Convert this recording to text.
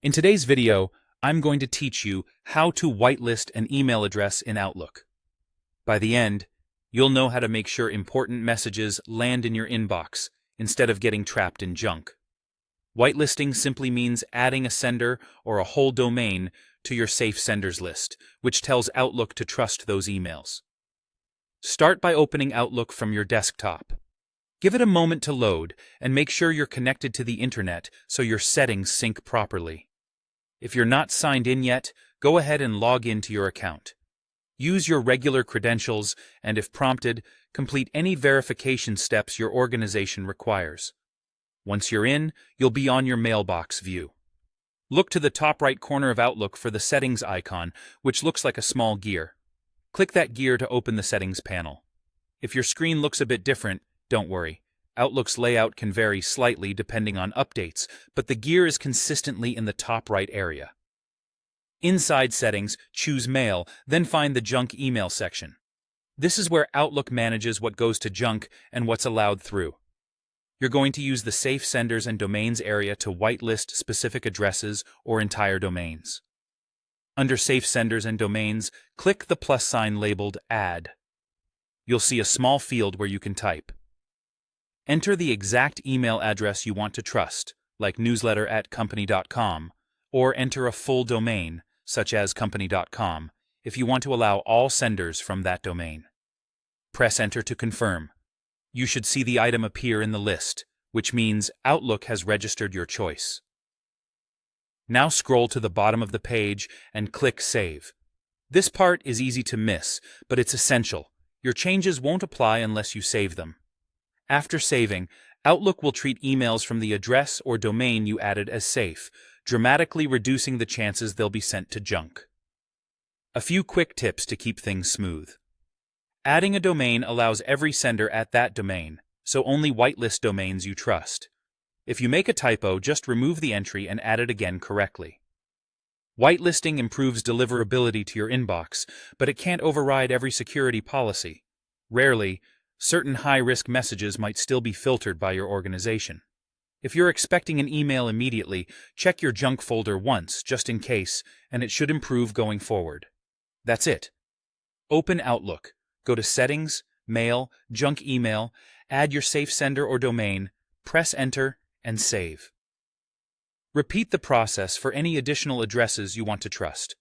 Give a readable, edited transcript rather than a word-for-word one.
In today's video, I'm going to teach you how to whitelist an email address in Outlook. By the end, you'll know how to make sure important messages land in your inbox instead of getting trapped in junk. Whitelisting simply means adding a sender or a whole domain to your safe senders list, which tells Outlook to trust those emails. Start by opening Outlook from your desktop. Give it a moment to load and make sure you're connected to the internet so your settings sync properly. If you're not signed in yet, go ahead and log into your account. Use your regular credentials and, if prompted, complete any verification steps your organization requires. Once you're in, you'll be on your mailbox view. Look to the top right corner of Outlook for the settings icon, which looks like a small gear. Click that gear to open the settings panel. If your screen looks a bit different, don't worry. Outlook's layout can vary slightly depending on updates, but the gear is consistently in the top right area. Inside Settings, choose Mail, then find the Junk Email section. This is where Outlook manages what goes to junk and what's allowed through. You're going to use the Safe Senders and Domains area to whitelist specific addresses or entire domains. Under Safe Senders and Domains, click the plus sign labeled Add. You'll see a small field where you can type. Enter the exact email address you want to trust, like newsletter@company.com, or enter a full domain, such as company.com, if you want to allow all senders from that domain. Press Enter to confirm. You should see the item appear in the list, which means Outlook has registered your choice. Now scroll to the bottom of the page and click Save. This part is easy to miss, but it's essential. Your changes won't apply unless you save them. After saving, Outlook will treat emails from the address or domain you added as safe, dramatically reducing the chances they'll be sent to junk. A few quick tips to keep things smooth. Adding a domain allows every sender at that domain, so only whitelist domains you trust. If you make a typo, just remove the entry and add it again correctly. Whitelisting improves deliverability to your inbox, but it can't override every security policy. Rarely, certain high-risk messages might still be filtered by your organization. If you're expecting an email immediately, check your junk folder once, just in case, and it should improve going forward. That's it. Open Outlook, go to Settings, Mail, Junk Email, add your safe sender or domain, press Enter, and save. Repeat the process for any additional addresses you want to trust.